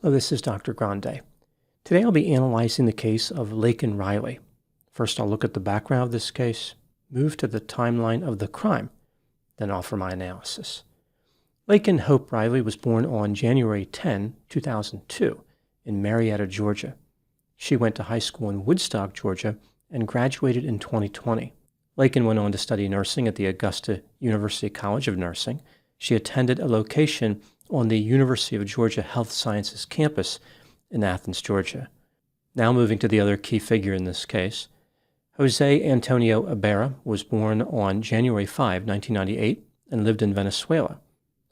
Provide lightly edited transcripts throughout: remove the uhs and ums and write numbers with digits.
Hello, this is Dr. Grande. Today I'll be analyzing the case of Laken Riley. First, I'll look at the background of this case, move to the timeline of the crime, then offer my analysis. Laken Hope Riley was born on January 10, 2002, in Marietta, Georgia. She went to high school in Woodstock, Georgia, and graduated in 2020. Laken went on to study nursing at the Augusta University College of Nursing. She attended a location on the University of Georgia Health Sciences campus in Athens, Georgia. Now moving to the other key figure in this case. José Antonio Ibarra was born on January 5, 1998, and lived in Venezuela.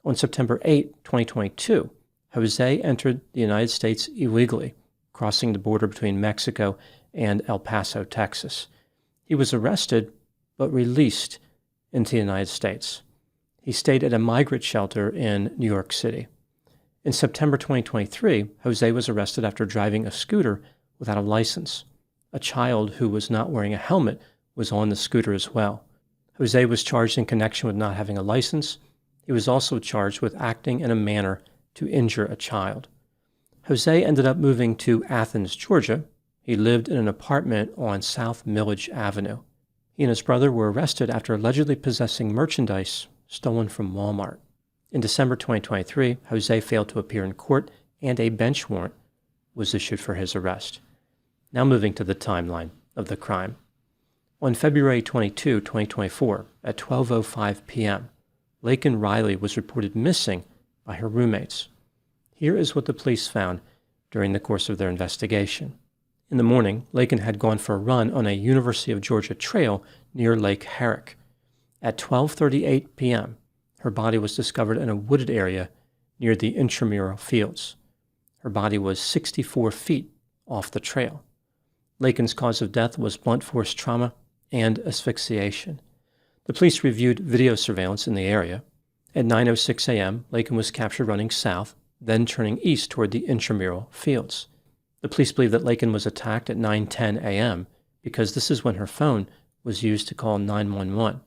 On September 8, 2022, José entered the United States illegally, crossing the border between Mexico and El Paso, Texas. He was arrested but released into the United States. He stayed at a migrant shelter in New York City. In September 2023, José was arrested after driving a scooter without a license. A child who was not wearing a helmet was on the scooter as well. José was charged in connection with not having a license. He was also charged with acting in a manner to injure a child. José ended up moving to Athens, Georgia. He lived in an apartment on South Millage Avenue. He and his brother were arrested after allegedly possessing merchandise stolen from Walmart. In December 2023, José failed to appear in court and a bench warrant was issued for his arrest. Now moving to the timeline of the crime. On February 22, 2024, at 12:05 p.m., Laken Riley was reported missing by her roommates. Here is what the police found during the course of their investigation. In the morning, Laken had gone for a run on a University of Georgia trail near Lake Herrick. At 12:38 p.m., her body was discovered in a wooded area near the intramural fields. Her body was 64 feet off the trail. Laken's cause of death was blunt force trauma and asphyxiation. The police reviewed video surveillance in the area. At 9:06 a.m., Laken was captured running south, then turning east toward the intramural fields. The police believe that Laken was attacked at 9:10 a.m. because this is when her phone was used to call 911.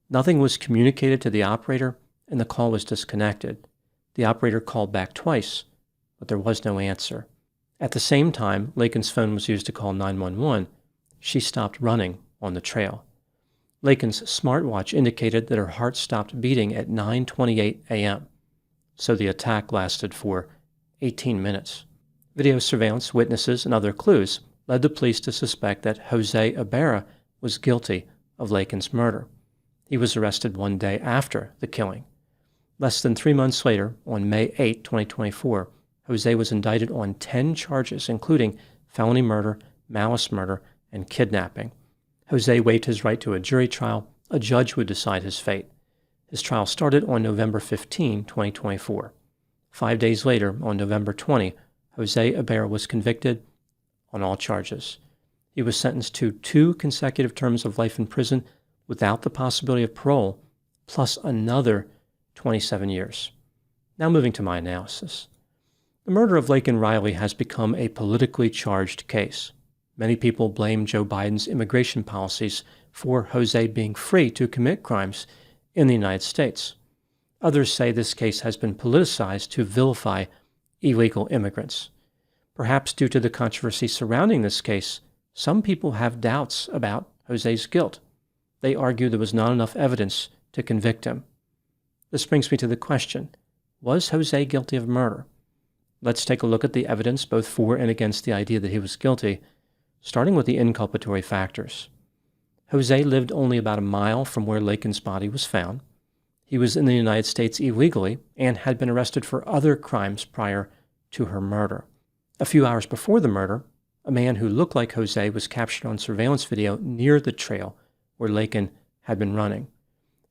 Nothing was communicated to the operator, and the call was disconnected. The operator called back twice, but there was no answer. At the same time Laken's phone was used to call 911, she stopped running on the trail. Laken's smartwatch indicated that her heart stopped beating at 9:28 a.m., so the attack lasted for 18 minutes. Video surveillance, witnesses, and other clues led the police to suspect that José Ibarra was guilty of Laken's murder. He was arrested one day after the killing. Less than 3 months later, on May 8, 2024, José was indicted on 10 charges, including felony murder, malice murder, and kidnapping. José waived his right to a jury trial. A judge would decide his fate. His trial started on November 15, 2024. 5 days later, on November 20, José Ibarra was convicted on all charges. He was sentenced to 2 consecutive terms of life in prison without the possibility of parole, plus another 27 years. Now moving to my analysis. The murder of Laken Riley has become a politically charged case. Many people blame Joe Biden's immigration policies for José being free to commit crimes in the United States. Others say this case has been politicized to vilify illegal immigrants. Perhaps due to the controversy surrounding this case, some people have doubts about José's guilt. They argue there was not enough evidence to convict him. This brings me to the question, was José guilty of murder? Let's take a look at the evidence both for and against the idea that he was guilty, starting with the inculpatory factors. José lived only about a mile from where Laken's body was found. He was in the United States illegally and had been arrested for other crimes prior to her murder. A few hours before the murder, a man who looked like José was captured on surveillance video near the trail where Laken had been running.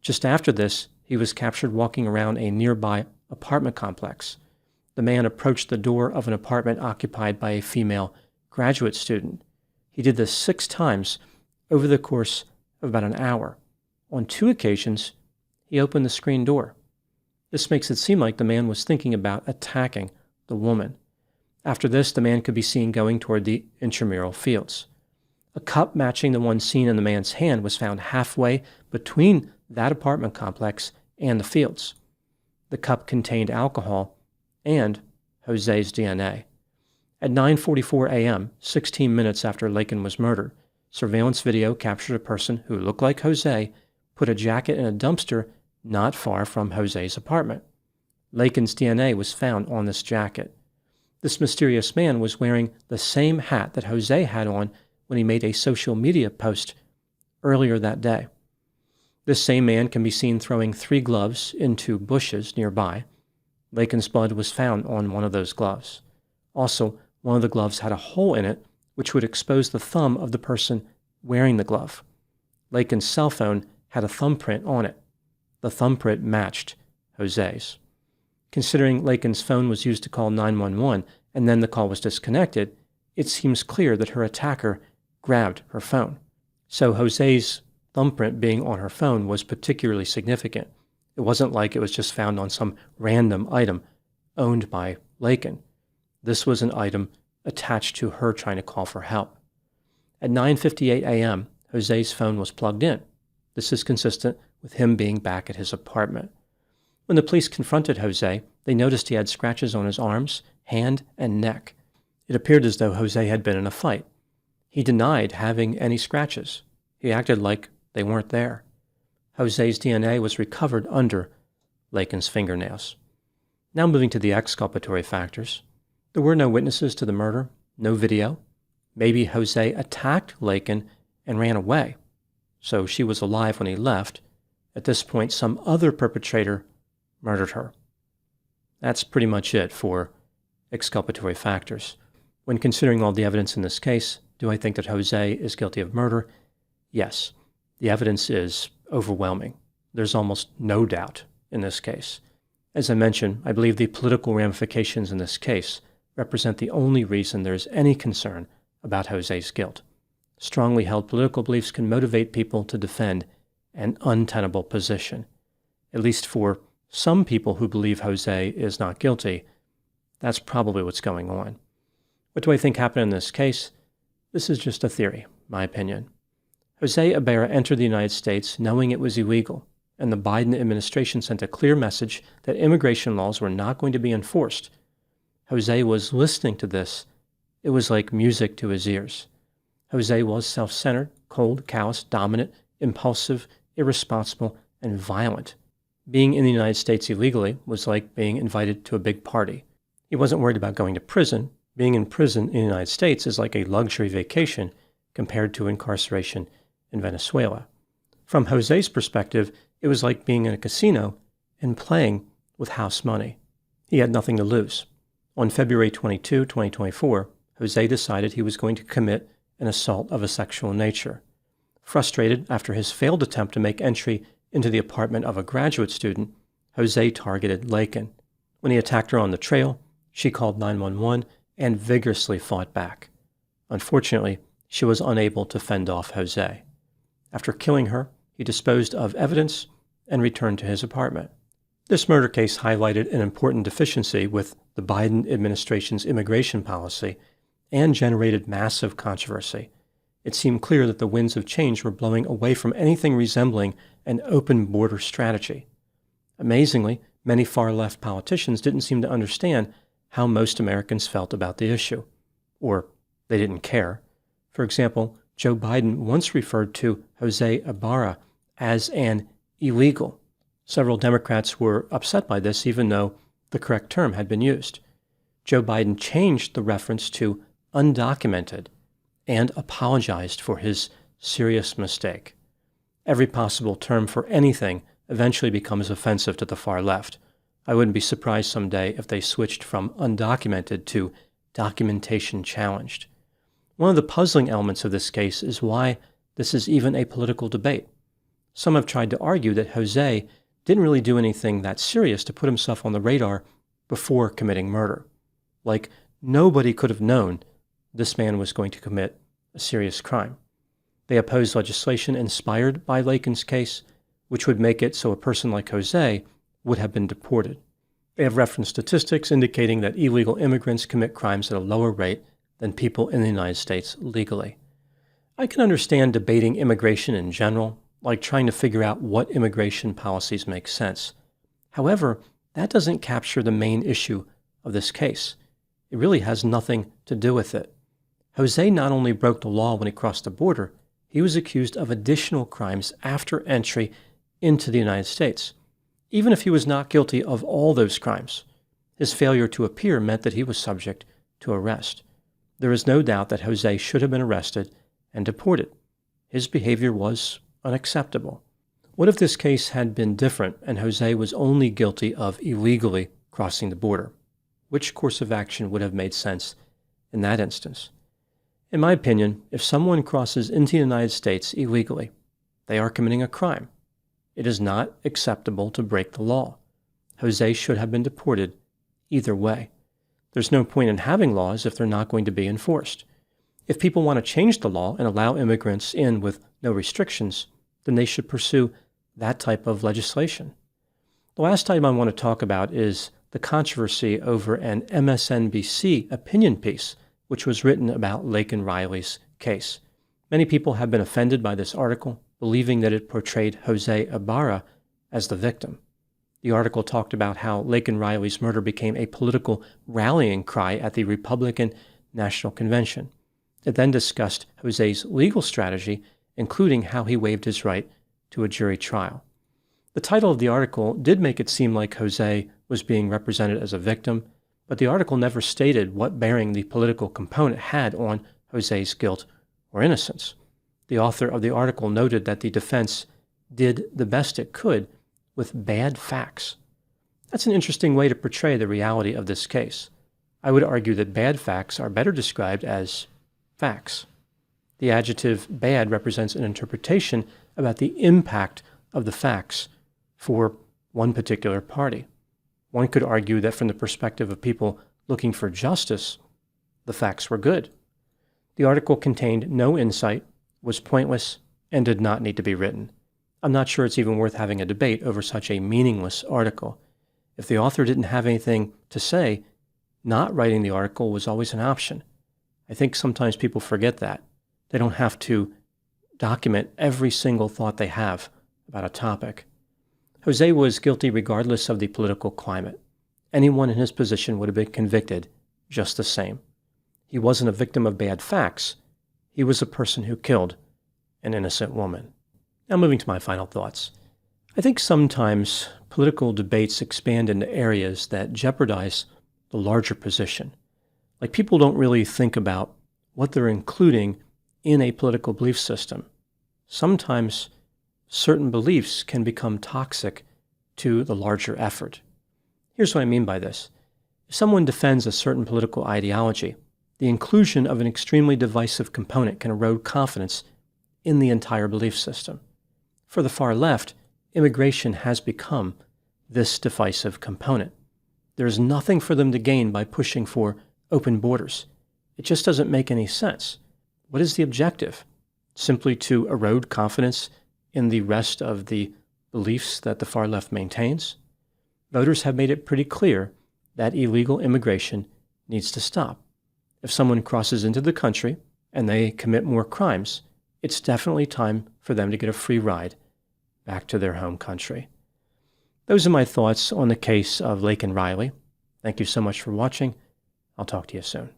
Just after this, he was captured walking around a nearby apartment complex. The man approached the door of an apartment occupied by a female graduate student. He did this 6 times over the course of about an hour. On 2 occasions, he opened the screen door. This makes it seem like the man was thinking about attacking the woman. After this, the man could be seen going toward the intramural fields. A cup matching the one seen in the man's hand was found halfway between that apartment complex and the fields. The cup contained alcohol and José's DNA. At 9:44 a.m., 16 minutes after Laken was murdered, surveillance video captured a person who looked like José put a jacket in a dumpster not far from José's apartment. Laken's DNA was found on this jacket. This mysterious man was wearing the same hat that José had on when he made a social media post earlier that day. This same man can be seen throwing 3 gloves into bushes nearby. Laken's blood was found on one of those gloves. Also, one of the gloves had a hole in it, which would expose the thumb of the person wearing the glove. Laken's cell phone had a thumbprint on it. The thumbprint matched José's. Considering Laken's phone was used to call 911 and then the call was disconnected, it seems clear that her attacker grabbed her phone. So José's thumbprint being on her phone was particularly significant. It wasn't like it was just found on some random item owned by Laken. This was an item attached to her trying to call for help. At 9:58 a.m., José's phone was plugged in. This is consistent with him being back at his apartment. When the police confronted José, they noticed he had scratches on his arms, hand, and neck. It appeared as though José had been in a fight. He denied having any scratches. He acted like they weren't there. José's DNA was recovered under Laken's fingernails. Now moving to the exculpatory factors. There were no witnesses to the murder, no video. Maybe José attacked Laken and ran away, so she was alive when he left. At this point, some other perpetrator murdered her. That's pretty much it for exculpatory factors. When considering all the evidence in this case, do I think that José is guilty of murder? Yes. The evidence is overwhelming. There's almost no doubt in this case. As I mentioned, I believe the political ramifications in this case represent the only reason there is any concern about José's guilt. Strongly held political beliefs can motivate people to defend an untenable position. At least for some people who believe José is not guilty, that's probably what's going on. What do I think happened in this case? This is just a theory, my opinion. José Ibarra entered the United States knowing it was illegal, and the Biden administration sent a clear message that immigration laws were not going to be enforced. José was listening to this. It was like music to his ears. José was self-centered, cold, callous, dominant, impulsive, irresponsible, and violent. Being in the United States illegally was like being invited to a big party. He wasn't worried about going to prison. Being in prison in the United States is like a luxury vacation compared to incarceration in Venezuela. From José's perspective, it was like being in a casino and playing with house money. He had nothing to lose. On February 22, 2024, José decided he was going to commit an assault of a sexual nature. Frustrated after his failed attempt to make entry into the apartment of a graduate student, José targeted Laken. When he attacked her on the trail, she called 911 and vigorously fought back. Unfortunately, she was unable to fend off José. After killing her, he disposed of evidence and returned to his apartment. This murder case highlighted an important deficiency with the Biden administration's immigration policy and generated massive controversy. It seemed clear that the winds of change were blowing away from anything resembling an open border strategy. Amazingly, many far-left politicians didn't seem to understand how most Americans felt about the issue, or they didn't care. For example, Joe Biden once referred to José Ibarra as an illegal. Several Democrats were upset by this, even though the correct term had been used. Joe Biden changed the reference to undocumented and apologized for his serious mistake. Every possible term for anything eventually becomes offensive to the far left. I wouldn't be surprised someday if they switched from undocumented to documentation challenged. One of the puzzling elements of this case is why this is even a political debate. Some have tried to argue that José didn't really do anything that serious to put himself on the radar before committing murder. Like, nobody could have known this man was going to commit a serious crime. They opposed legislation inspired by Laken's case, which would make it so a person like José would have been deported. They have referenced statistics indicating that illegal immigrants commit crimes at a lower rate than people in the United States legally. I can understand debating immigration in general, like trying to figure out what immigration policies make sense. However, that doesn't capture the main issue of this case. It really has nothing to do with it. José not only broke the law when he crossed the border, he was accused of additional crimes after entry into the United States. Even if he was not guilty of all those crimes, his failure to appear meant that he was subject to arrest. There is no doubt that José should have been arrested and deported. His behavior was unacceptable. What if this case had been different and José was only guilty of illegally crossing the border? Which course of action would have made sense in that instance? In my opinion, if someone crosses into the United States illegally, they are committing a crime. It is not acceptable to break the law. José should have been deported either way. There's no point in having laws if they're not going to be enforced. If people want to change the law and allow immigrants in with no restrictions, then they should pursue that type of legislation. The last item I want to talk about is the controversy over an MSNBC opinion piece, which was written about Laken Riley's case. Many people have been offended by this article, believing that it portrayed José Ibarra as the victim. The article talked about how Laken Riley's murder became a political rallying cry at the Republican National Convention. It then discussed José's legal strategy, including how he waived his right to a jury trial. The title of the article did make it seem like José was being represented as a victim, but the article never stated what bearing the political component had on José's guilt or innocence. The author of the article noted that the defense did the best it could with bad facts. That's an interesting way to portray the reality of this case. I would argue that bad facts are better described as facts. The adjective bad represents an interpretation about the impact of the facts for one particular party. One could argue that from the perspective of people looking for justice, the facts were good. The article contained no insight, was pointless, and did not need to be written. I'm not sure it's even worth having a debate over such a meaningless article. If the author didn't have anything to say, not writing the article was always an option. I think sometimes people forget that. They don't have to document every single thought they have about a topic. José was guilty regardless of the political climate. Anyone in his position would have been convicted just the same. He wasn't a victim of bad facts. He was a person who killed an innocent woman. Now moving to my final thoughts. I think sometimes political debates expand into areas that jeopardize the larger position. Like people don't really think about what they're including in a political belief system. Sometimes certain beliefs can become toxic to the larger effort. Here's what I mean by this. If someone defends a certain political ideology, the inclusion of an extremely divisive component can erode confidence in the entire belief system. For the far left, immigration has become this divisive component. There is nothing for them to gain by pushing for open borders. It just doesn't make any sense. What is the objective? Simply to erode confidence in the rest of the beliefs that the far left maintains? Voters have made it pretty clear that illegal immigration needs to stop. If someone crosses into the country and they commit more crimes, it's definitely time for them to get a free ride back to their home country. Those are my thoughts on the case of Laken Riley. Thank you so much for watching. I'll talk to you soon.